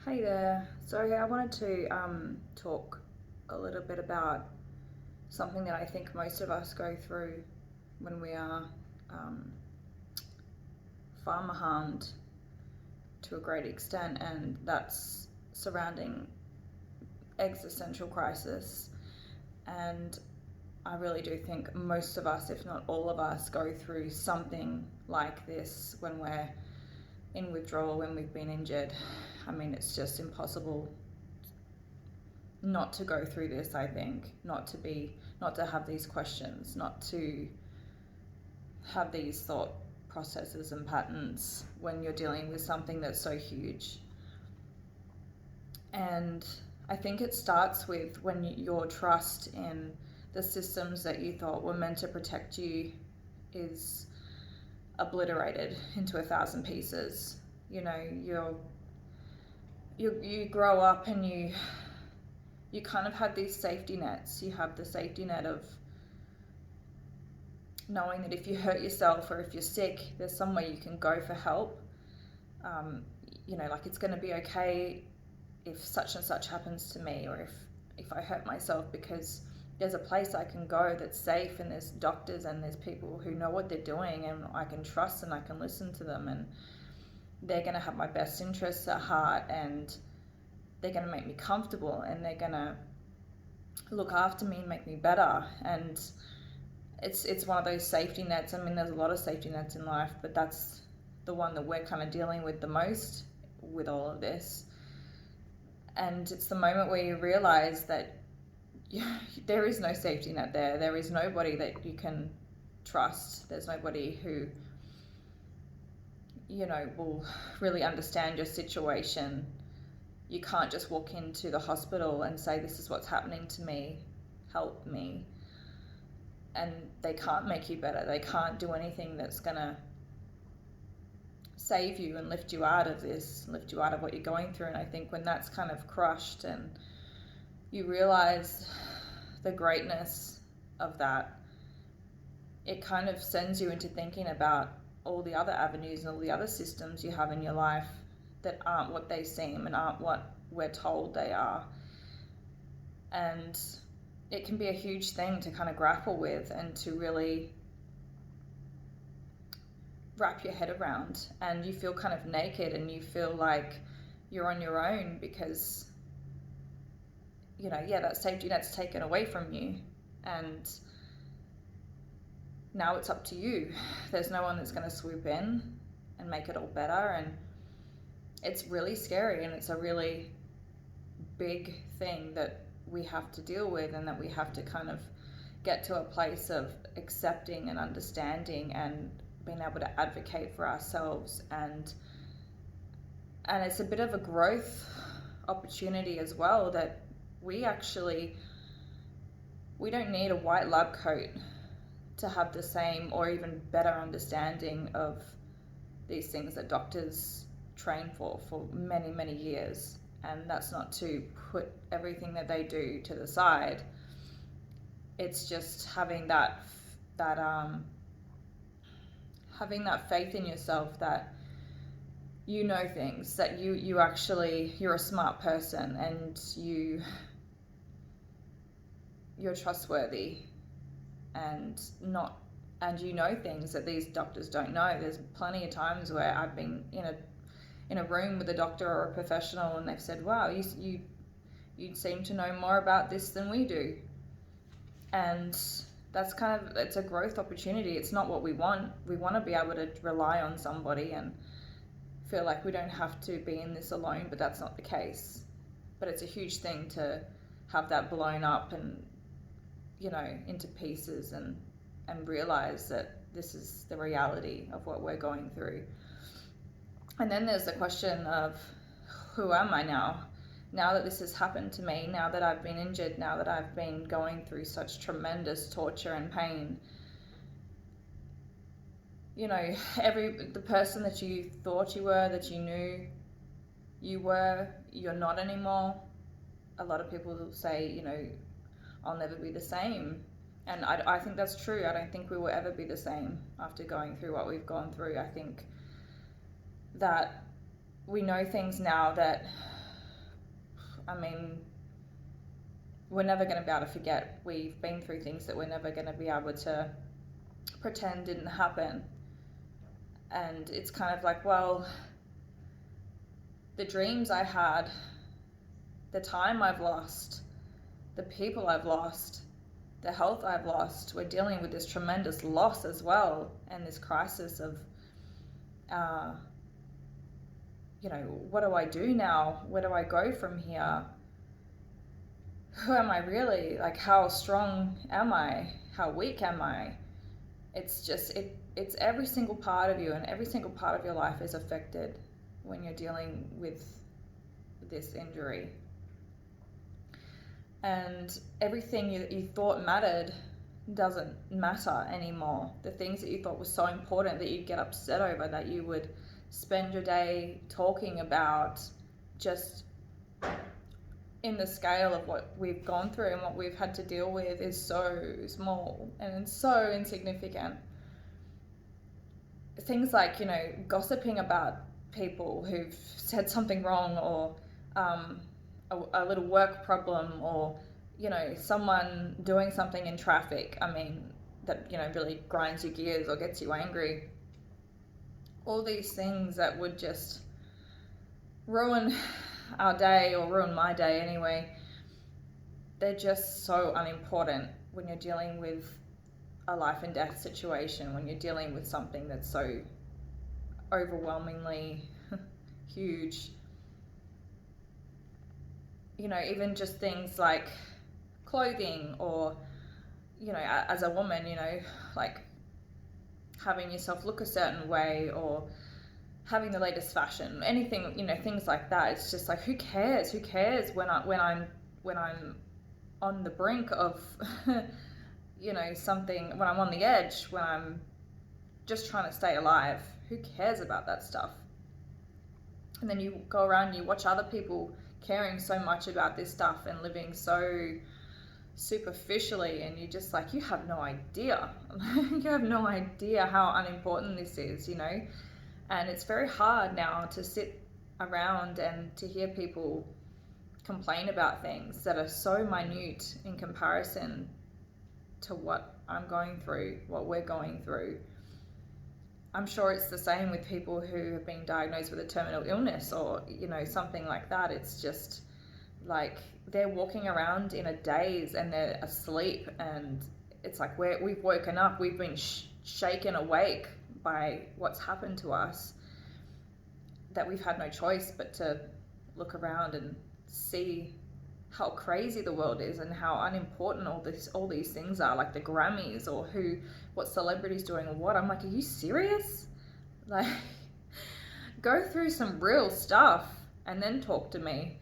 Hey there. So I wanted to talk a little bit about something that I think most of us go through when we are um, farmer harmed to a great extent, and that's surrounding existential crisis. And I really do think most of us, if not all of us, go through something like this when we're in withdrawal, when we've been injured. I mean, it's just impossible not to go through this. I think not to have these questions, not to have these thought processes and patterns when you're dealing with something that's so huge. And I think it starts with when your trust in the systems that you thought were meant to protect you is obliterated into 1,000 pieces. You grow up and you kind of have these safety nets. You have the safety net of knowing that if you hurt yourself or if you're sick, there's somewhere you can go for help. Like it's going to be okay if such and such happens to me, or if I hurt myself, because there's a place I can go that's safe, and there's doctors and there's people who know what they're doing, and I can trust and I can listen to them, and they're going to have my best interests at heart, and they're going to make me comfortable, and they're going to look after me and make me better. And it's one of those safety nets. I mean, there's a lot of safety nets in life, but that's the one that we're kind of dealing with the most with all of this. And it's the moment where you realize that there is no safety net there. There is nobody that you can trust. There's nobody who, will really understand your situation. You can't just walk into the hospital and say, this is what's happening to me, help me. And they can't make you better. They can't do anything that's going to save you and lift you out of this, lift you out of what you're going through. And I think when that's kind of crushed and you realize the greatness of that, it kind of sends you into thinking about all the other avenues and all the other systems you have in your life that aren't what they seem and aren't what we're told they are. And it can be a huge thing to kind of grapple with and to really wrap your head around, and you feel kind of naked and you feel like you're on your own because that safety net's taken away from you, and now it's up to you. There's no one that's going to swoop in and make it all better, and it's really scary, and it's a really big thing that we have to deal with, and that we have to kind of get to a place of accepting and understanding and being able to advocate for ourselves. And it's a bit of a growth opportunity as well, that we don't need a white lab coat to have the same or even better understanding of these things that doctors train for many, many years. And that's not to put everything that they do to the side. It's just having that faith in yourself that you know things, that you're a smart person, and you're trustworthy, and you know things that these doctors don't know. There's plenty of times where I've been in a room with a doctor or a professional, and they've said, wow, you seem to know more about this than we do. And it's a growth opportunity. It's not what we want. We want to be able to rely on somebody and feel like we don't have to be in this alone, but that's not the case. But it's a huge thing to have that blown up and, into pieces, and realize that this is the reality of what we're going through. And then there's the question of, who am I now? Now that this has happened to me, now that I've been injured, now that I've been going through such tremendous torture and pain, the person that you thought you were, that you knew you were, you're not anymore. A lot of people say, I'll never be the same. And I think that's true. I don't think we will ever be the same after going through what we've gone through. I think that we know things now that I mean, we're never going to be able to forget. We've been through things that we're never going to be able to pretend didn't happen. And it's kind of like, well, the dreams I had, the time I've lost, the people I've lost, the health I've lost, we're dealing with this tremendous loss as well, and this crisis of, what do I do now? Where do I go from here? Who am I really? Like, how strong am I? How weak am I? It's just, it's every single part of you, and every single part of your life is affected when you're dealing with this injury. And everything you thought mattered doesn't matter anymore. The things that you thought were so important that you'd get upset over, that you would spend your day talking about, just in the scale of what we've gone through and what we've had to deal with, is so small and so insignificant. Things like, gossiping about people who've said something wrong, or a little work problem, or someone doing something in traffic, that really grinds your gears or gets you angry. All these things that would just ruin our day, or ruin my day anyway, they're just so unimportant when you're dealing with a life and death situation, when you're dealing with something that's so overwhelmingly huge. Even just things like clothing, or as a woman, like having yourself look a certain way, or having the latest fashion, anything, things like that. It's just like, who cares when I'm on the brink of something, when I'm on the edge, when I'm just trying to stay alive. Who cares about that stuff? And then you go around and you watch other people caring so much about this stuff and living so superficially, and you're just like, you have no idea. You have no idea how unimportant this is, And it's very hard now to sit around and to hear people complain about things that are so minute in comparison to what I'm going through, what we're going through. I'm sure it's the same with people who have been diagnosed with a terminal illness, or, something like that. It's just like they're walking around in a daze and they're asleep, and it's like we've woken up, we've been shaken awake by what's happened to us, that we've had no choice but to look around and see how crazy the world is, and how unimportant all these things are, like the Grammys, or what celebrities doing, or what. I'm like, are you serious? Like, go through some real stuff and then talk to me.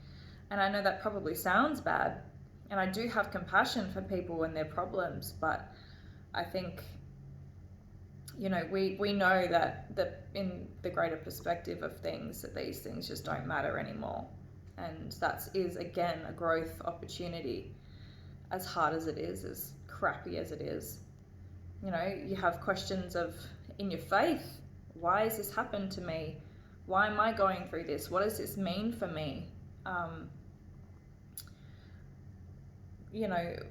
And I know that probably sounds bad, and I do have compassion for people and their problems, but I think, we know that in the greater perspective of things, that these things just don't matter anymore. And that is, again, a growth opportunity, as hard as it is, as crappy as it is. You have questions in your faith. Why has this happened to me? Why am I going through this? What does this mean for me?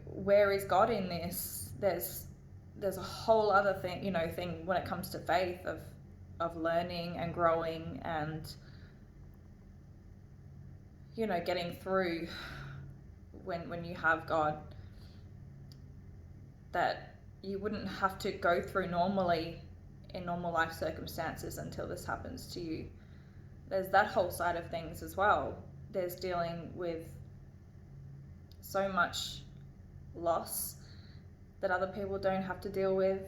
Where is God in this? There's a whole other thing when it comes to faith, of learning and growing, and getting through when you have God, that you wouldn't have to go through normally in normal life circumstances until this happens to you. There's that whole side of things as well. There's dealing with so much loss that other people don't have to deal with.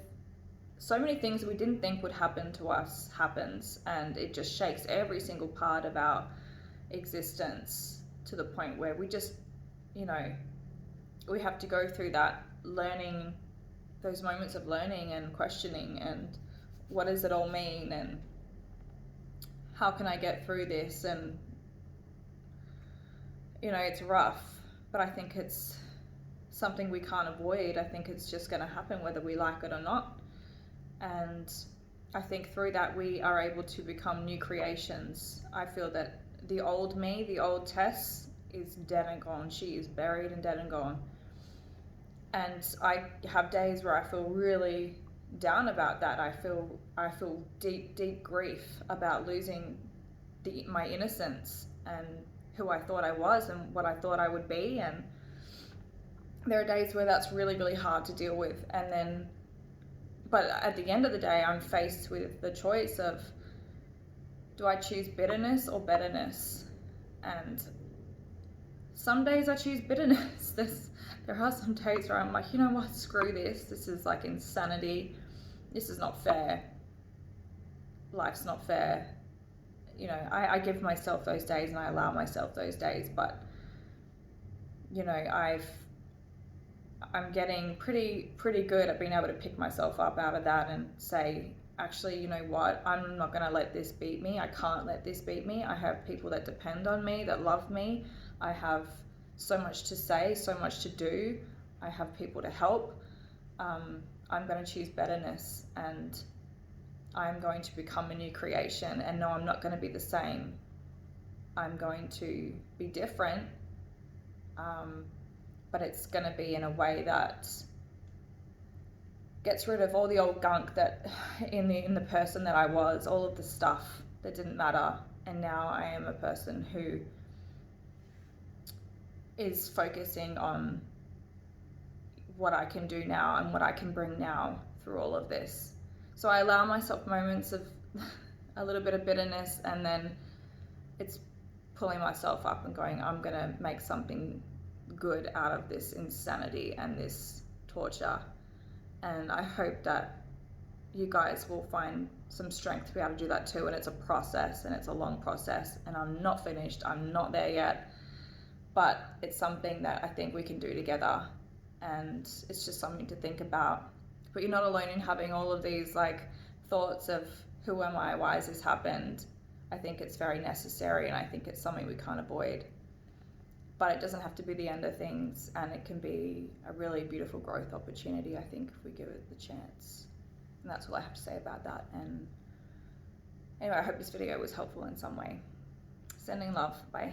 So many things we didn't think would happen to us happens, and it just shakes every single part of our existence, to the point where we just, we have to go through that learning, those moments of learning and questioning, and what does it all mean, and how can I get through this? And it's rough, but I think it's something we can't avoid. I think it's just going to happen whether we like it or not. And I think through that we are able to become new creations. I feel that the old me, the old Tess, is dead and gone. She is buried and dead and gone. And I have days where I feel really down about that. I feel deep grief about losing my innocence and who I thought I was and what I thought I would be. And there are days where that's really hard to deal with. And then, but at the end of the day, I'm faced with the choice of, do I choose bitterness or betterness? And some days I choose bitterness. There are some days where I'm like, you know what, screw this. This is like insanity. This is not fair. Life's not fair. You know, I give myself those days and I allow myself those days, but you know, I'm getting pretty good at being able to pick myself up out of that and say, actually, you know what, I'm not going to let this beat me. I can't let this beat me. I have people that depend on me, that love me. I have so much to say, so much to do. I have people to help. I'm going to choose betterness, and I'm going to become a new creation. And no, I'm not going to be the same. I'm going to be different, but it's going to be in a way that gets rid of all the old gunk that in the person that I was, all of the stuff that didn't matter. And now I am a person who is focusing on what I can do now and what I can bring now through all of this. So I allow myself moments of a little bit of bitterness, and then it's pulling myself up and going, I'm going to make something good out of this insanity and this torture. And I hope that you guys will find some strength to be able to do that too. And it's a process, and it's a long process, and I'm not finished. I'm not there yet, but it's something that I think we can do together. And it's just something to think about. But you're not alone in having all of these like thoughts of, who am I? Why has this happened? I think it's very necessary, and I think it's something we can't avoid. But it doesn't have to be the end of things, and it can be a really beautiful growth opportunity, I think, if we give it the chance. And that's all I have to say about that. And anyway, I hope this video was helpful in some way. Sending love. Bye.